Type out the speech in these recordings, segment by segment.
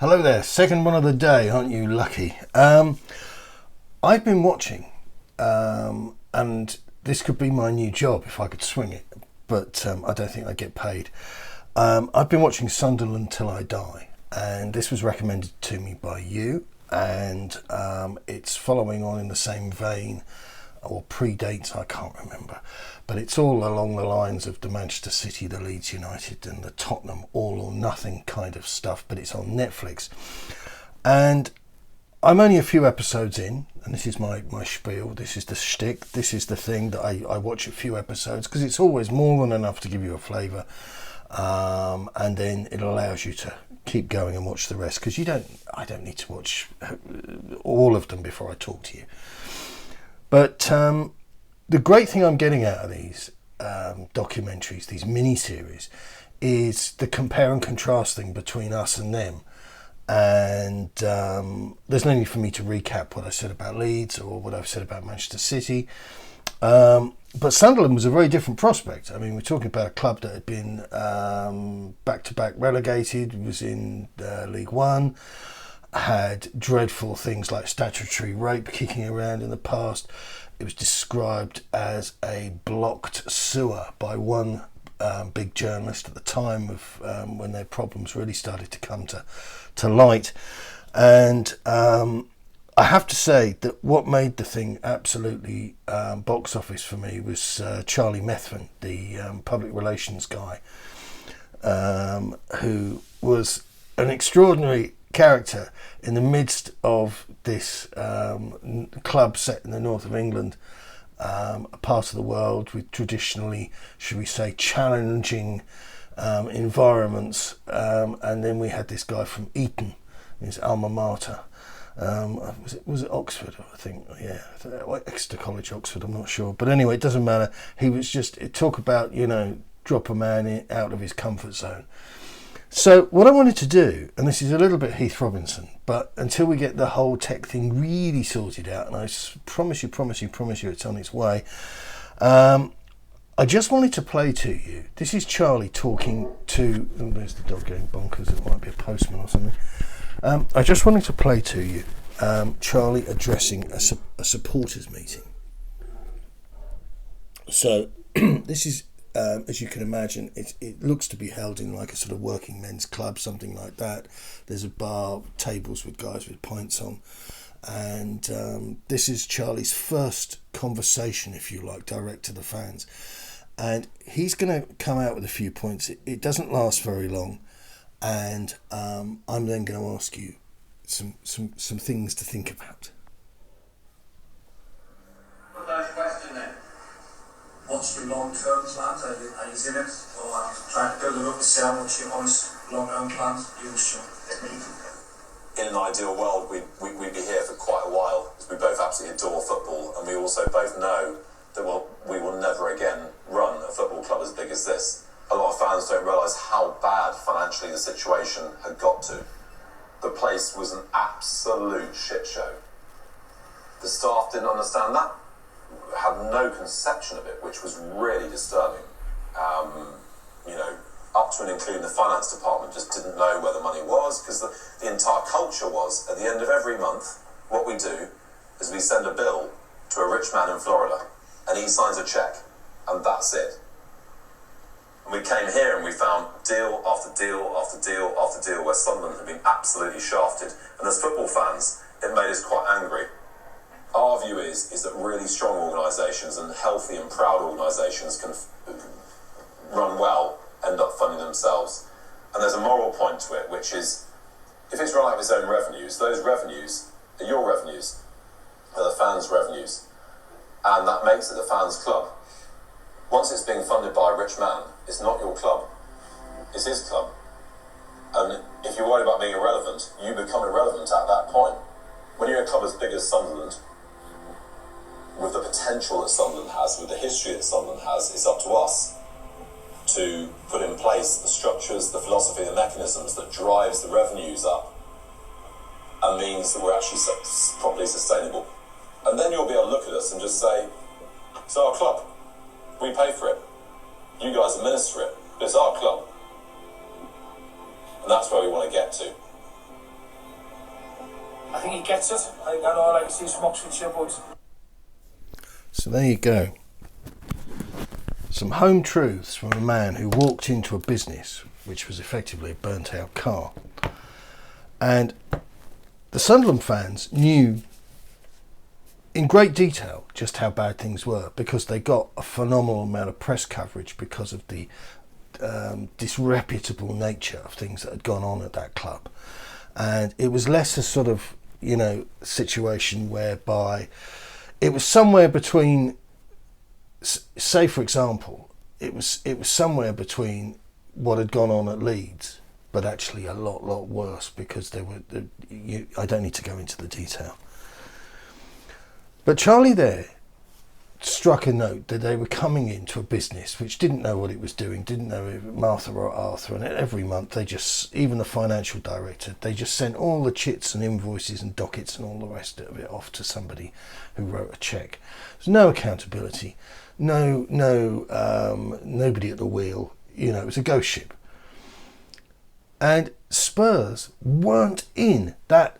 Hello there, second one of the day, aren't you lucky? I've been watching, and this could be my new job if I could swing it, but I don't think I'd get paid. I've been watching Sunderland Till I Die, and this was recommended to me by you, and it's following on in the same vein, or predates, I can't remember, but it's all along the lines of the Manchester City, the Leeds United and the Tottenham all or nothing kind of stuff, but it's on Netflix. And I'm only a few episodes in, and this is my spiel, this is the shtick, this is the thing that I watch a few episodes, because it's always more than enough to give you a flavour, and then it allows you to keep going and watch the rest, because I don't need to watch all of them before I talk to you. But the great thing I'm getting out of these documentaries, these mini-series, is the compare and contrast thing between us and them. And there's no need for me to recap what I said about Leeds or what I've said about Manchester City. But Sunderland was a very different prospect. I mean, we're talking about a club that had been back-to-back relegated, was in League One, had dreadful things like statutory rape kicking around in the past. It was described as a blocked sewer by one big journalist at the time of when their problems really started to come to light. And I have to say that what made the thing absolutely box office for me was Charlie Methven, the public relations guy, who was an extraordinary character in the midst of this club set in the north of England, a part of the world with traditionally, should we say, challenging environments, and then we had this guy from Eton, his alma mater. Was it Oxford? I think, yeah, Exeter College, Oxford. I'm not sure, but anyway, it doesn't matter. He was just talk about drop a man out of his comfort zone. So what I wanted to do, and this is a little bit Heath Robinson, but until we get the whole tech thing really sorted out, and I promise you it's on its way, I just wanted to play to you. This is Charlie talking to, oh, there's the dog going bonkers, it might be a postman or something. I just wanted to play to you Charlie addressing a supporters meeting. So this is, as you can imagine, it looks to be held in like a sort of working men's club, something like that. There's a bar, tables with guys with pints on. And this is Charlie's first conversation, if you like, direct to the fans. And he's going to come out with a few points. It doesn't last very long. And I'm then going to ask you some things to think about. First question then. What's your long-term plans? Are you in it? Or are you trying to build them up to see how much your honest long-term plans you show? In an ideal world, we'd be here for quite a while, because we both absolutely adore football, and we also both know that we will never again run a football club as big as this. A lot of fans don't realise how bad financially the situation had got to. The place was an absolute shit show. The staff didn't understand that, had no conception of it, which was really disturbing. Up to and including the finance department just didn't know where the money was, because the entire culture was, at the end of every month, what we do is we send a bill to a rich man in Florida, and he signs a cheque, and that's it. And we came here and we found deal after deal after deal after deal where Sunderland had been absolutely shafted. And as football fans, it made us quite angry. Our view is that really strong organisations and healthy and proud organisations can run well, end up funding themselves. And there's a moral point to it, which is, if it's run out of its own revenues, those revenues are your revenues, are the fans' revenues. And that makes it the fans' club. Once it's being funded by a rich man, it's not your club, it's his club. And if you're worried about being irrelevant, you become irrelevant at that point. When you're a club as big as Sunderland, with the potential that Sunderland has, with the history that Sunderland has, it's up to us to put in place the structures, the philosophy, the mechanisms that drives the revenues up and means that we're actually properly sustainable. And then you'll be able to look at us and just say, it's our club. We pay for it. You guys administer it. But it's our club. And that's where we want to get to. I think he gets it. I know, like, he's from Oxfordshire, but... So there you go. Some home truths from a man who walked into a business which was effectively a burnt out car. And the Sunderland fans knew in great detail just how bad things were, because they got a phenomenal amount of press coverage because of the disreputable nature of things that had gone on at that club. And it was less a sort of, situation whereby it was somewhere between, say for example, it was somewhere between what had gone on at Leeds, but actually a lot worse, because I don't need to go into the detail. But Charlie there struck a note that they were coming into a business which didn't know what it was doing, didn't know if Martha or Arthur, and every month they just, even the financial director, they just sent all the chits and invoices and dockets and all the rest of it off to somebody who wrote a cheque. There's no accountability, nobody at the wheel. It was a ghost ship. And Spurs weren't in that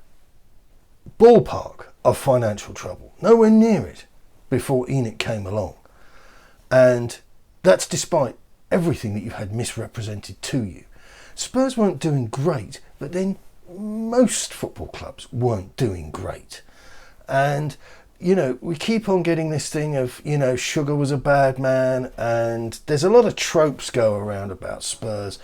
ballpark of financial trouble, nowhere near it, before ENIC came along. And that's despite everything that you've had misrepresented to you. Spurs weren't doing great, but then most football clubs weren't doing great. And we keep on getting this thing of, Sugar was a bad man, and there's a lot of tropes go around about Spurs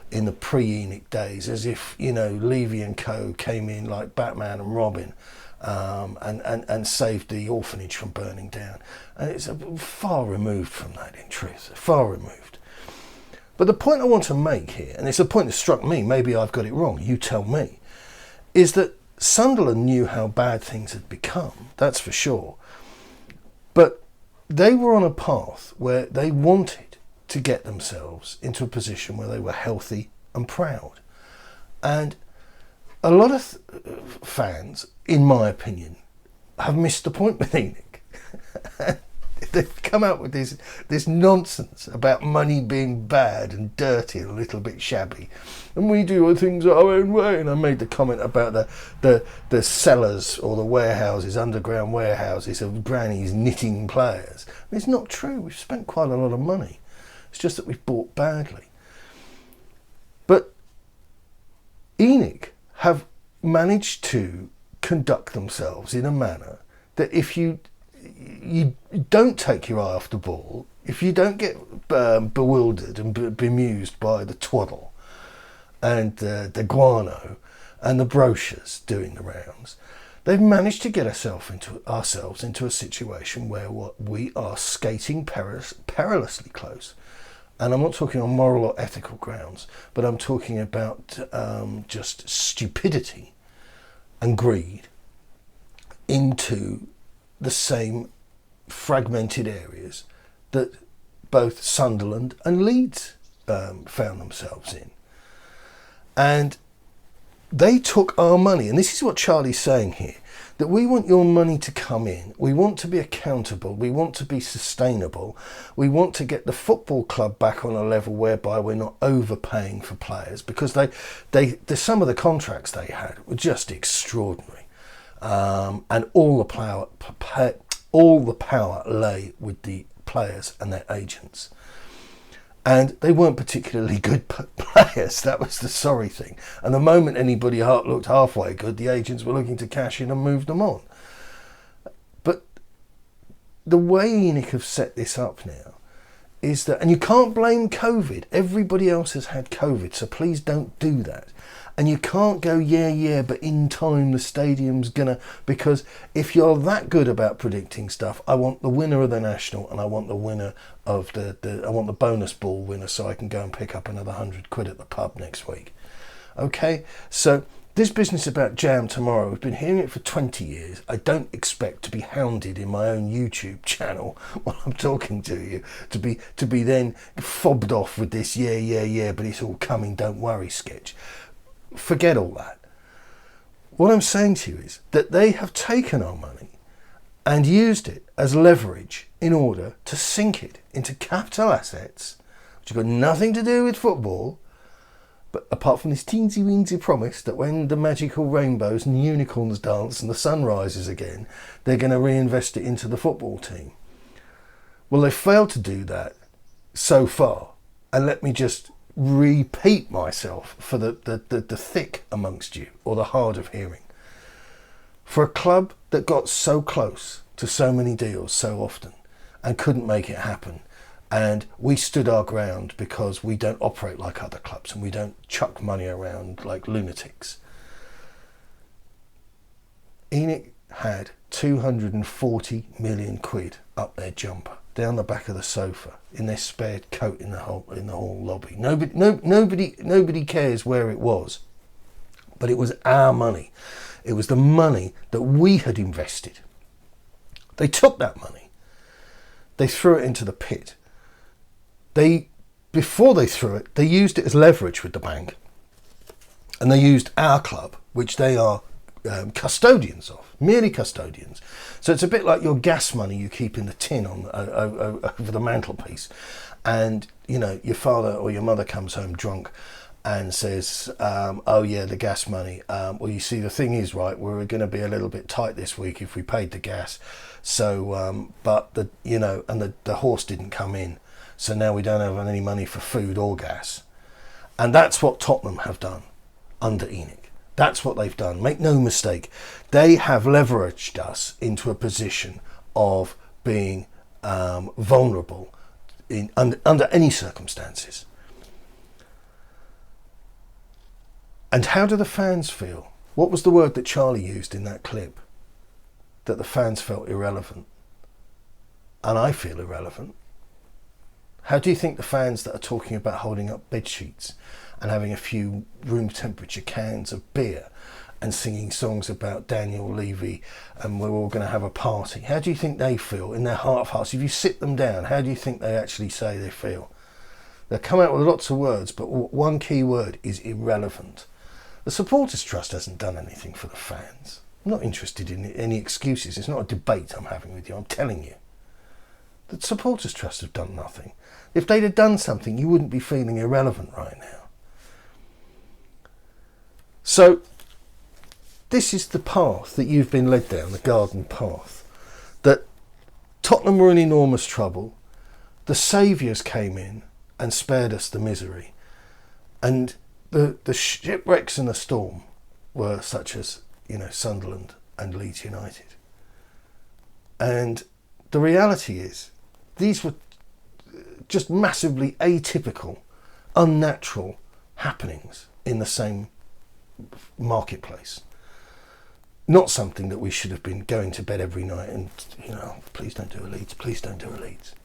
in the pre-ENIC days, as if, Levy and co came in like Batman and Robin, and saved the orphanage from burning down. And it's far removed from that, in truth, far removed. But the point I want to make here, and it's a point that struck me, maybe I've got it wrong, you tell me, is that Sunderland knew how bad things had become, that's for sure. But they were on a path where they wanted to get themselves into a position where they were healthy and proud. And a lot of fans, in my opinion, have missed the point with ENIC. They've come out with this nonsense about money being bad and dirty and a little bit shabby, and we do things our own way. And I made the comment about the cellars or the warehouses, underground warehouses of grannies knitting players. It's not true. We've spent quite a lot of money. It's just that we've bought badly. But ENIC have managed to conduct themselves in a manner that if you don't take your eye off the ball, if you don't get bewildered and bemused by the twaddle and the guano and the brochures doing the rounds, they've managed to get ourselves into a situation where we are skating perilously close. And I'm not talking on moral or ethical grounds, but I'm talking about just stupidity and greed into the same fragmented areas that both Sunderland and Leeds found themselves in. And they took our money, and this is what Charlie's saying here, that we want your money to come in, we want to be accountable, we want to be sustainable, we want to get the football club back on a level whereby we're not overpaying for players, because some of the contracts they had were just extraordinary, and all the power lay with the players and their agents. And they weren't particularly good players. That was the sorry thing. And the moment anybody looked halfway good, the agents were looking to cash in and move them on. But the way ENIC have set this up now is that, and you can't blame COVID. Everybody else has had COVID, so please don't do that. And you can't go, but in time the stadium's gonna, because if you're that good about predicting stuff, I want the winner of the National, and I want the winner of I want the bonus ball winner, so I can go and pick up another £100 at the pub next week. Okay, so this business about jam tomorrow, we've been hearing it for 20 years. I don't expect to be hounded in my own YouTube channel while I'm talking to you, to be then fobbed off with this but it's all coming, don't worry sketch. Forget all that. What I'm saying to you is that they have taken our money and used it as leverage in order to sink it into capital assets which have got nothing to do with football, But apart from this teensy-weensy promise that when the magical rainbows and unicorns dance and the sun rises again, they're going to reinvest it into the football team. Well, they failed to do that so far. And let me just repeat myself for the thick amongst you, or the hard of hearing. For a club that got so close to so many deals so often and couldn't make it happen, and we stood our ground because we don't operate like other clubs and we don't chuck money around like lunatics. ENIC had 240 million quid up their jumper, down the back of the sofa, in their spare coat in the hall lobby. Nobody cares where it was, but it was our money. It was the money that we had invested. They took that money, they threw it into the pit. Before they threw it, they used it as leverage with the bank, and they used our club, which they are custodians of, merely custodians. So it's a bit like your gas money you keep in the tin on over the mantelpiece, and you know your father or your mother comes home drunk and says, "Oh yeah, the gas money. Well, you see, the thing is, right, we're going to be a little bit tight this week if we paid the gas. So, but the horse didn't come in." So now we don't have any money for food or gas. And that's what Tottenham have done under ENIC. That's what they've done. Make no mistake. They have leveraged us into a position of being vulnerable under any circumstances. And how do the fans feel? What was the word that Charlie used in that clip? That the fans felt irrelevant. And I feel irrelevant. How do you think the fans that are talking about holding up bed sheets and having a few room temperature cans of beer and singing songs about Daniel Levy and we're all going to have a party, how do you think they feel in their heart of hearts? If you sit them down, how do you think they actually say they feel? They'll come out with lots of words, but one key word is irrelevant. The Supporters Trust hasn't done anything for the fans. I'm not interested in any excuses. It's not a debate I'm having with you. I'm telling you. The Supporters Trust have done nothing. If they'd have done something, you wouldn't be feeling irrelevant right now. So, this is the path that you've been led down, the garden path. That Tottenham were in enormous trouble. The saviours came in and spared us the misery. And the shipwrecks in the storm were such as, Sunderland and Leeds United. And the reality is, these were just massively atypical, unnatural happenings in the same marketplace. Not something that we should have been going to bed every night and, please don't do a Leeds, please don't do a Leeds.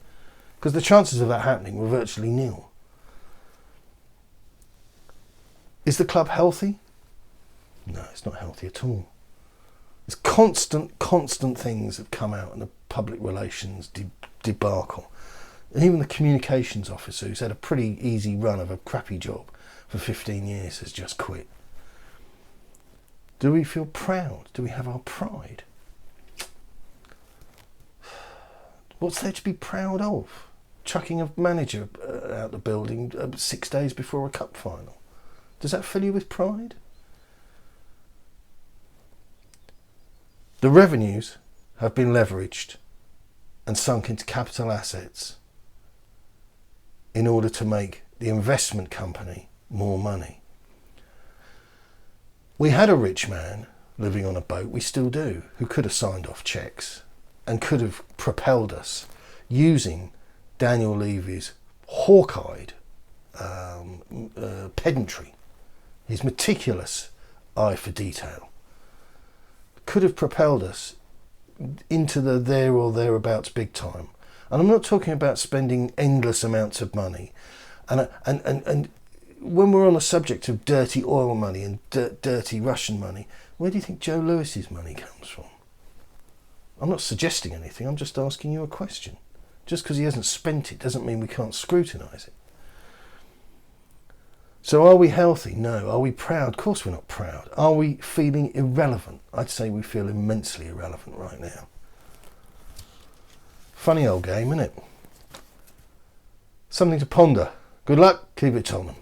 Because the chances of that happening were virtually nil. Is the club healthy? No, it's not healthy at all. There's constant things that come out in the public relations debacle. And even the communications officer, who's had a pretty easy run of a crappy job for 15 years, has just quit. Do we feel proud? Do we have our pride? What's there to be proud of? Chucking a manager out the building 6 days before a cup final. Does that fill you with pride? The revenues have been leveraged and sunk into capital assets in order to make the investment company more money. We had a rich man living on a boat, we still do, who could have signed off cheques and could have propelled us using Daniel Levy's hawk-eyed pedantry, his meticulous eye for detail, could have propelled us into the there or thereabouts big time. And I'm not talking about spending endless amounts of money. And when we're on the subject of dirty oil money and dirty Russian money, where do you think Joe Lewis's money comes from? I'm not suggesting anything, I'm just asking you a question. Just because he hasn't spent it doesn't mean we can't scrutinise it. So are we healthy? No. Are we proud? Of course we're not proud. Are we feeling irrelevant? I'd say we feel immensely irrelevant right now. Funny old game, isn't it? Something to ponder. Good luck. Keep it Tottenham.